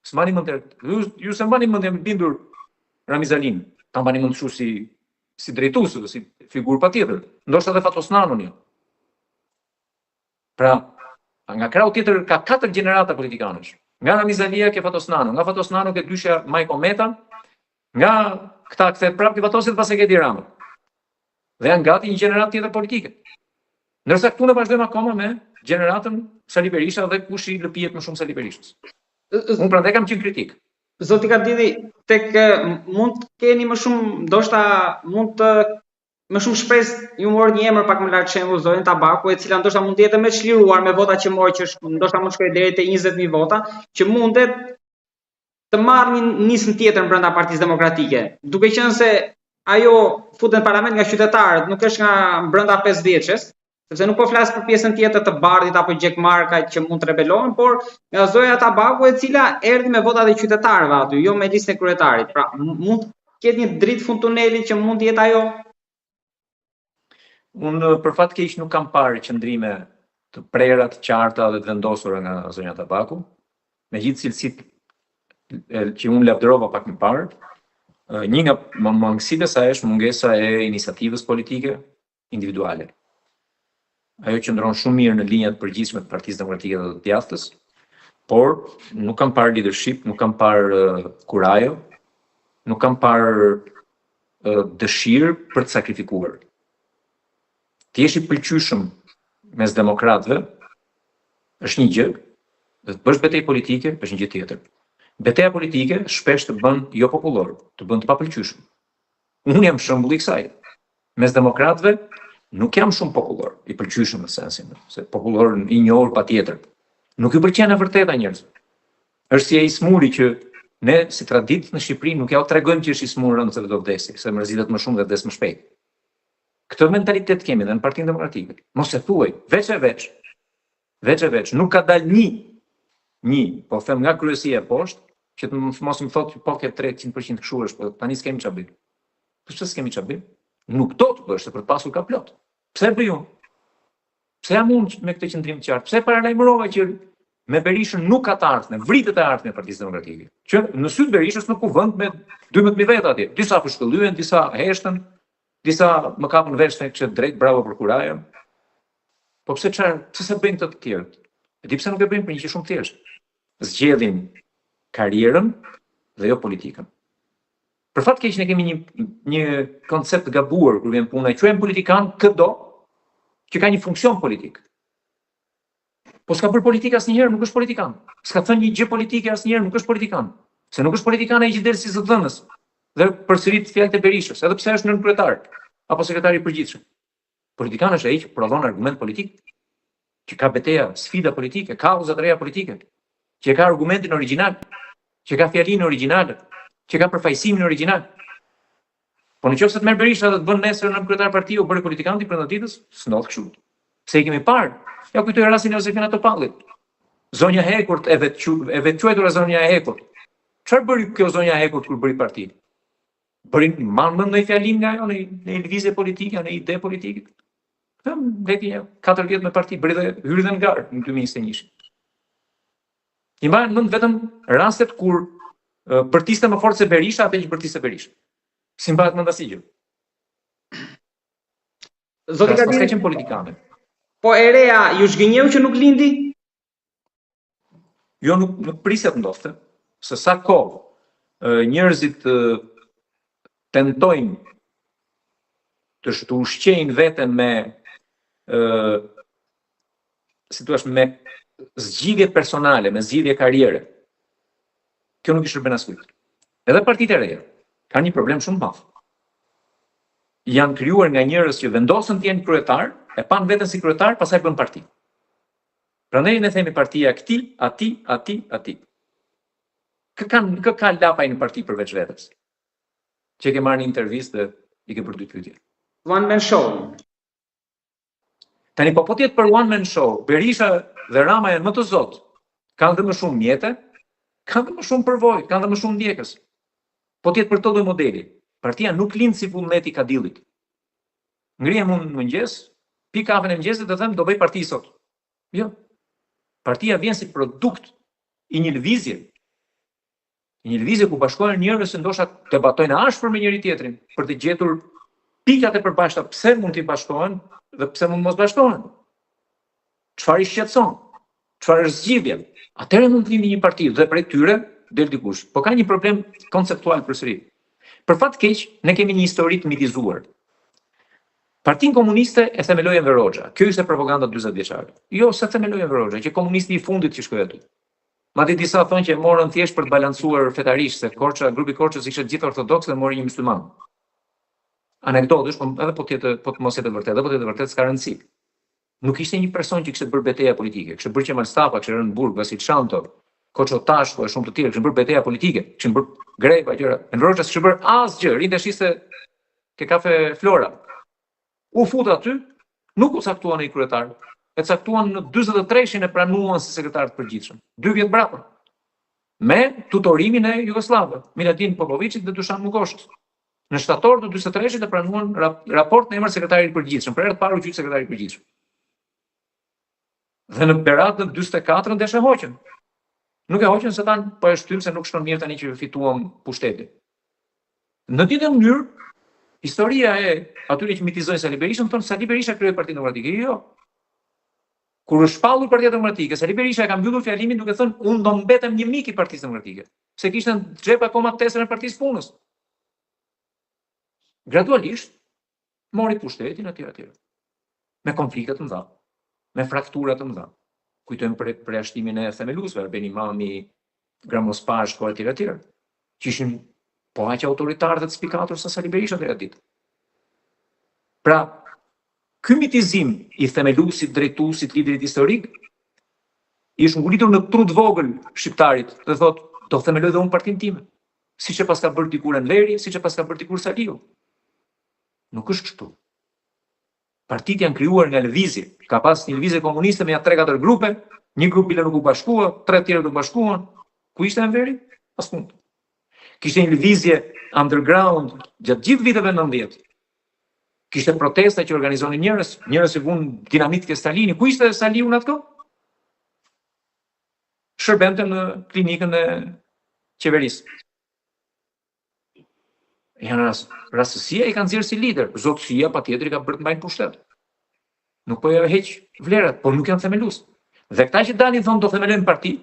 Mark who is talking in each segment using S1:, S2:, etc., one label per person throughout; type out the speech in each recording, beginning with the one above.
S1: S'mbani mend ju se mbani mend jam bindur Ramizalin, ta mbani mend kështu si drejtues, si figurë patjetër. Ndoshta edhe Fatos Nanon jo. Pra, nga krau tjetër ka 4 gjenerata politikanësh. Nga Ramizalia ke Fatos Nanon, nga Fatos Nanon ke dyshja Majko Meta, nga këta kthehet prapë ke Fatosit pas e ke Edi Rama. Dhe janë gati një gjenerat tjetër politike. Ndërsa këtu ne vazhdojmë akoma me gjeneratën Sali Berisha dhe kush i lëpijet më shumë Sali Berishës. Unë prandaj kam qenë kritik.
S2: Zoti Kardini, tek mund të keni më shumë, ndoshta mund të më shumë shpresë ju morë një emër pak më lart shembull Zorin Tabaku, e cila ndoshta mund të jetë më çliruar me vota që mori, që ndoshta mund shkojë deri te 20.000 vota, që mundet të marrë një nismë tjetër brenda Partisë Demokratike, duke qenë se ajo futet në parlament nga qytetarët, nuk është nga brenda 5 vjeçës, sepse nuk po flas për pjesën tjetër të Bardhit apo Gjek Marka që mund të rebelohen, por nga Zoja Tabaku, e cila erdhi me votat e qytetarëve aty, jo me listën e kryetarit. Pra, mund të ketë një dritë fund tunelit që mund të jetë ajo.
S1: Unë për fat keq nuk kam parë qëndrime të prera, të qarta dhe të vendosura nga zonja Tabaku, me gjithë cilësitë që unë lavdërova pak më parë. Një nga mangësitë e saj është mungesa e iniciativës politike individuale. Ajo qëndron shumë mirë në linjat përgjithshme të Partisë Demokratike dhe të djathtës, por nuk kam parë leadership, nuk kam parë kurajo, nuk kam parë dëshirë për të sakrifikuar. Ti jesh i pëlqyeshëm mes demokratëve është një gjë, dhe të bësh betejë politike është një gjë tjetër. Betejë politike shpesh të bën jo popullor, të bën të papëlqyeshëm. Unë jam shembull i kësaj. Mes demokratëve nuk jam shumë popullor, i pëlqyeshëm në sensin, se popullor i njohur patjetër. Nuk i pëlqen e vërteta njerëzve. Është si ai smuri që ne si traditë në Shqipëri nuk ja u tregojmë që është i smur rëndë se do vdesi, se mërzitet më shumë dhe vdes më shpejt. Këtë mentalitet kemi edhe në Partinë Demokratike. Mos e thuaj, veç e veç. Veç e veç, nuk ka dalë një, po them nga kryesia e poshtë, që të mos më thotë po ke 300% kështu është, po tani s'kemi çfarë bëjmë. Po ç'është s'kemi çfarë bëjmë? Nuk do të bësh, se për të pasur ka plot. Pse bëj unë? Pse jam unë me këtë qëndrim të qartë? Pse paralajmërova që me Berishën nuk ka të ardhmen, vritet e ardhmen e Partisë Demokratike. Që në sy të Berishës në kuvend me 12.000 veta atje. Disa përshkëllyen, disa heshtën, disa më kapën vesh se kështë drejt, bravo për kuraja. Po pse se bëjnë të tjerët? E di pse nuk e bëjnë për një që shumë thjeshtë. Zgjedhin karrierën dhe jo politikën. Për fat keq ne kemi një koncept gabuar kur vjen puna, quajmë politikan këdo që ka një funksion politik. Po s'ka bërë politikë asnjëherë, nuk është politikan. S'ka thënë një gjë politike asnjëherë, nuk është politikan. Se nuk është politikan ai që del si zëdhënës. Dhe përsërit fjalët e Berishës, edhe pse është nënkryetar apo sekretari i përgjithshëm. Politikan është ai që prodhon argument politik, që ka betejë, sfida politike, kauza të reja politike, që ka argumentin origjinal, që ka fjalinë origjinale, që ka përfaqësimin origjinal. Po nëse të merr Berisha dhe të bën nesër në kryetar partiu bëri politikanti brenda ditës, s'ndodh kështu. Pse i kemi parë? Ja kujtoj rastin e Josefina Topallit. Zonja Hekurt e vetë quajtur zonja Hekurt. Çfarë bëri kjo zonja Hekurt kur bëri parti? Bëri mandën në fjalin nga ajo në lëvizje politike, në ide politike. Veti 4 vjet me parti, bëri dhe hyri dhe në garë në 2021. I mbajnë mend vetëm rastet kur bërtiste më fort se Berisha apo që bërtiste Berisha. Si mbahet mend asnjë gjë.
S2: Zoti Kardini,
S1: ka qenë politikane.
S2: Po e reja ju zgënjeu që nuk lindi?
S1: Jo, nuk prisja të ndodhte, se sa kohë njerëzit tentojnë të ushqejnë veten me si thua me zgjidhje personale, me zgjidhje karriere. Kjo nuk i shërben askujt. Edhe partitë e reja kanë një problem shumë të madh. Janë krijuar nga njerëz që vendosën të jenë kryetar, e pan veten si kryetar, pastaj bën parti. Prandaj ne themi partia këtij, atij. Kë ka lapaj në parti përveç vetes? Që ke marrë një intervistë dhe i ke bërë 2 pyetje.
S2: One man show.
S1: Tani po tjetë për one man show, Berisha dhe Rama janë më të zotë, kanë dhe më shumë mjete, kanë dhe më shumë përvojë, kanë dhe më shumë ndjekës. Po tjetë për të lloj modeli. Partia nuk lind si vullneti i kadillit. Ngrihem unë në mëngjes, pi kafen e mëngjesit dhe them do bëj parti sot. Jo. Partia vjen si produkt i një lëvizje. Një lëvizje ku bashkohen njerëz që ndoshta debatojnë ashpër me njëri tjetrin për të gjetur pikat e përbashkëta pse mund të bashkohen dhe pse mund mos bashkohen. Çfarë i shqetëson? Çfarë është zgjidhja? Atëherë mund të lini një parti dhe prej tyre del dikush. Po ka një problem konceptual përsëri. Për fat keq, ne kemi një histori të mitizuar. Partinë Komuniste e themeloi Enver Hoxha. Kjo ishte propaganda 40 vjeçare. Jo, se themeloi Enver Hoxha, që komunisti i fundit që shkoi aty. Madje disa thonë që e morën thjesht për të balancuar fetarisht, se grupi Korçës ishte gjithë ortodoks dhe mori një musliman. Anekdotësh, edhe po të mos jetë vërtet, edhe po të jetë vërtet, s'ka rëndësi. Nuk ishte një person që kishte bërë betejë politike, kishte bërë Qemal Stapa, kishte rënë në burg, Vasil Shantov, Koço Tashko e shumë të tjerë, kishin bërë betejë politike, kishin bërë greva gjëra. Enver Hoxha s'kishte bërë asgjë, rinte shiste ke kafe Flora. U fut aty, nuk u caktuan ai kryetar, e caktuan në 43-shin e pranuan si sekretar të përgjithshëm. 2 vjet mbrapa. Me tutorimin e Jugosllavëve, Miladin Popovicit dhe Dušan Mukoshës. Në shtator të 43-shit e pranuan raport në emër sekretarit të përgjithshëm, për herë të parë u quajti sekretari i përgjithshëm. Dhe në Berat në 44 ndeshë hoqën. Nuk e hoqën se tanë po e shtym se nuk shkon mirë tani që fituam pushtetin. Në tjetër mënyrë, historia e atyre që mitizojnë Sali Berishën thonë Sali Berisha krijoi Partinë Demokratike. Jo. Kur është shpallur Partia Demokratike, Sali Berisha e ka mbyllur fjalimin duke thënë unë do mbetem një mik i Partisë Demokratike, se kishte në xhep akoma tesën e Partisë Punës. Gradualisht mori pushtetin etj. Me konflikte të mëdha, me fraktura të mëdha. Kujtojmë për përjashtimin e themeluesve, Arben Imami, Gramos Pashko etj. Që ishin po aq autoritarë dhe të spikatur sa Sali Berisha deri atë ditë. Pra, ky mitizim i themeluesit, drejtuesit, liderit historik i është nguritur në trut vogël shqiptarit dhe thotë do themeloj dhe unë partinë time. Siç e paska bërë dikur Enveri, siç e paska bërë dikur Saliu. Nuk është kështu. Partitë janë krijuar nga lëvizje. Ka pas një lëvizje komuniste me 3-4 grupe, një grup bile nuk u bashkua, 3 tjerë nuk bashkuan. Ku ishte Enveri? Askund. Kishte një lëvizje underground gjatë gjithë viteve 90. Kishte protesta që organizonin njerëz që vunë dinamit ke Stalini. Ku ishte Saliu në ato? Shërbente në klinikën e qeverisë. Janë rastësia i kanë nxjerrë si lider, zotësia patjetër i ka bërë të mbajnë pushtet. Nuk po ja heq vlerat, por nuk janë themelues. Dhe këta që dalin thonë do themelojmë parti,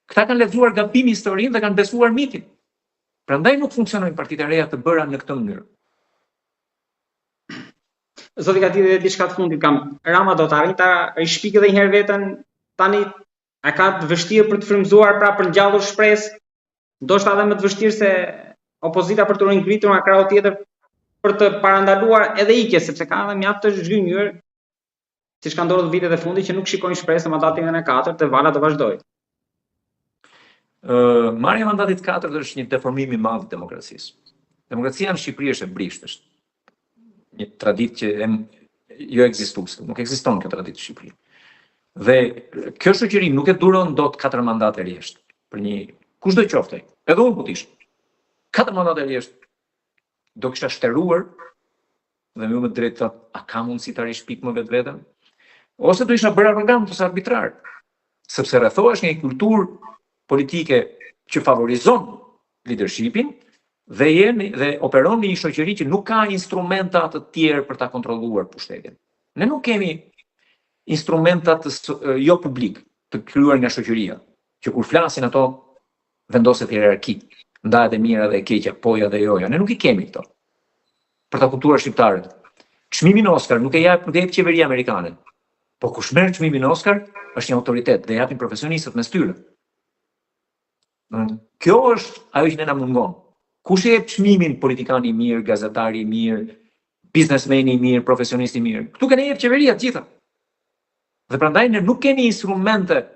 S1: këta kanë lexuar gabim historinë dhe kanë besuar mitin. Prandaj nuk funksionojnë partitë e reja të bëra në këtë mënyrë.
S2: Zoti Gati dhe diçka të fundit kam. Rama do të arrijë ta rishpikë edhe një herë veten, tani a ka të vështirë për të frymzuar pra për ngjallur shpresë, ndoshta edhe më të vështirë se opozita për të ngritur nga krahu tjetër për të parandaluar edhe ikje, sepse ka edhe mjaft të zhgënjur, siç ka ndodhur vitet e fundit që nuk shikojnë shpresë në mandatin e 4 dhe vala do vazhdojë.
S1: Marrja e mandatit 4 është një deformim i madh i demokracisë. Demokracia në Shqipëri është e brisht, është një traditë që jo ekzistues, nuk ekziston kjo traditë në Shqipëri. Dhe kjo shoqëri nuk e duron dot 4 mandate rresht për një kushdo qoftë. Edhe unë po tish 4 mandate rresht do kisha shtëruar dhe më drejt thot, a ka mundësi ta rishpik më vetveten? Ose do isha bërë arrogant ose arbitrar, sepse rrethohesh nga një kulturë politike që favorizon leadershipin dhe operon në një shoqëri që nuk ka instrumenta të tjerë për ta kontrolluar pushtetin. Ne nuk kemi instrumenta jo publik të krijuar nga shoqëria, që kur flasin ato vendoset hierarki, ndahet e mira dhe e keqja, poja dhe joja. Ne nuk i kemi këto. Për ta kuptuar shqiptarët. Çmimin Oscar nuk e jep qeveria amerikane. Po kush merr çmimin Oscar është një autoritet dhe japin profesionistët mes tyre. Kjo është ajo që ne na mungon. Kush e jep çmimin politikani i mirë, gazetari i mirë, biznesmeni i mirë, profesionisti i mirë? Ktu kanë jep qeveria të gjitha. Dhe prandaj ne nuk kemi instrumente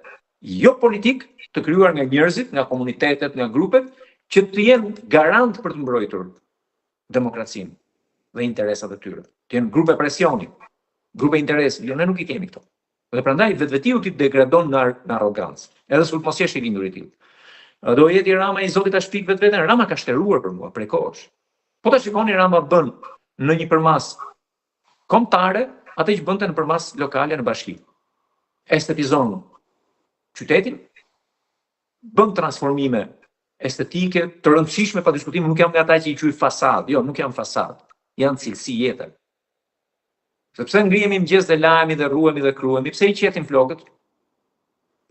S1: jo politik të krijuar nga njerëzit, nga komunitetet, nga grupet që të jenë garant për të mbrojtur demokracinë dhe interesat e tyre. Të jenë grupe presioni, grupe interesi, jo ne nuk i kemi këto. Dhe prandaj vetvetiu ti degradon në arrogancë. Edhe sulm mos jesh i lindur i tillë. Do jeti Rama i Zotit ta shpik vetveten, Rama ka shtëruar për mua prej kohësh. Po ta shikoni Rama bën në një përmas kombëtare atë që bënte në përmas lokale në bashki. Estetizon qytetin, bën transformime estetike të rëndësishme pa diskutim, nuk jam nga ata që i quaj fasad, jo, nuk jam fasad, janë cilësi jete. Sepse ngrihemi mëngjes dhe lajemi dhe ruhemi dhe kruhemi, pse i qetim flokët?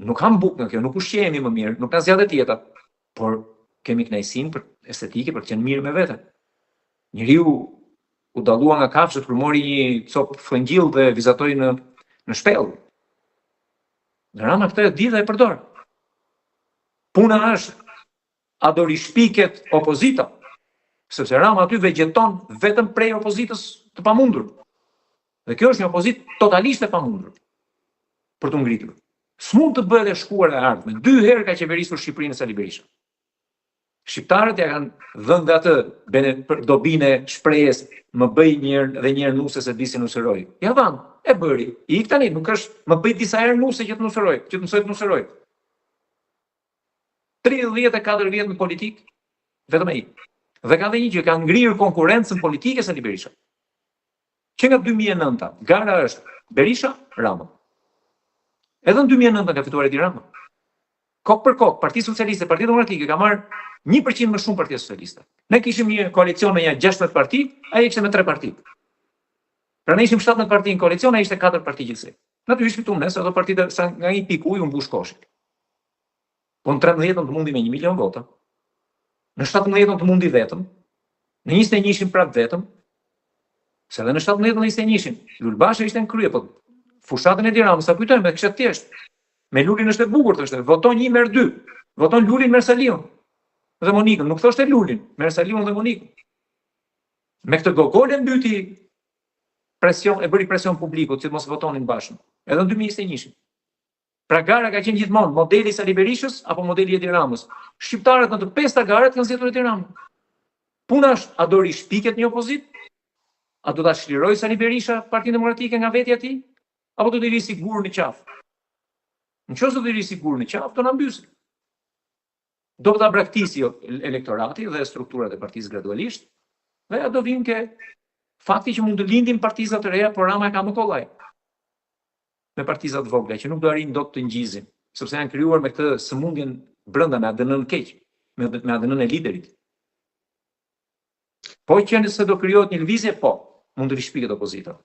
S1: Nuk kam bukë nga kjo, nuk ushqehemi më mirë, nuk na zgjatet jeta, por kemi kënaqësinë për estetike, për të qenë mirë me vete. Njeriu u dallua nga kafshët kur mori një copë frëngjill dhe vizatoi në shpellë. Dhe Rama këtë e di dhe e përdor. Puna është a do rishpiket opozita, sepse Rama aty vegjeton vetëm prej opozitës të pamundur. Dhe kjo është një opozitë totalisht e pamundur për të ngritur. S'mund të bëhet e shkuar e ardhme. 2 herë ka qeverisur Shqipërinë Sali Berisha. Shqiptarët ja kanë dhënë atë dobinë e shprehjes, më bëj një herë nuse se di si nuseroj. Ja dhanë, e bëri. I tani nuk është më bëj disa herë nuse që të nuseroj, që të mësoj të nuseroj. 34 vjet në politikë, vetëm ai. Dhe ka dhe një që ka ngrirë konkurrencën politike Sali Berisha. Që nga 2009, gara është Berisha, Rama. Edhe në 2009 ka fituar Edi Rama. Kokë për kokë, Partia Socialiste, Partia Demokratike ka marrë 1% më shumë Partia Socialiste. Ne kishim një koalicion me 16 parti, ai ishte me 3 parti. Pra ne ishim 17 parti në koalicion, ai ishte 4 parti gjithsej. Natyrisht fituam ne, se ato partitë sa nga një pikë ujë u mbush koshi. Po në 13 të mundi me 1 milion vota. Në 17 të mundi vetëm. Në 21 ishim prapë vetëm. Se edhe në 17 në 21 Lulbasha ishte në krye, po fushatën e Edi Ramës, sa kujtojmë, me kështë thjesht. Me Lulin është e bukur, thoshte, voton 1 merr 2. Voton Lulin merr Salion. Dhe Monikën, nuk thoshte Lulin, merr Salion dhe Monikën. Me këtë gogolë mbyti presion, e bëri presion publikut që të mos votonin bashkë. Edhe në 2021. Pra gara ka qenë gjithmonë modeli Sali Berishës apo modeli Edi Ramës. Shqiptarët në të 5 garat kanë zgjedhur Edi Ramën. Puna është, a do rishpiket një opozit? A do ta shliroj Sali Berisha Partinë Demokratike nga vetja e tij? Apo do të risi gur në qafë? Nëse do të risi gur në qafë, do na mbysë. Do ta braktisi elektorati dhe strukturat e partisë gradualisht, dhe do vinë ke fakti që mund të lindin partizat të reja, por Rama e ka më kollaj. Me partizat vogla që nuk do arrin dot të ngjizin, sepse janë krijuar me këtë sëmundjen brenda me ADN-n keq, me ADN-n e liderit. Po që nëse do krijohet një lëvizje, po, mund të rishpiket opozita.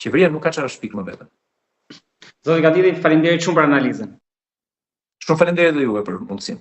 S1: Qeveria nuk ka çfarë shpik më vetëm.
S2: Zoti Gatiti, faleminderit shumë për analizën.
S1: Shumë faleminderit edhe juve për mundësinë.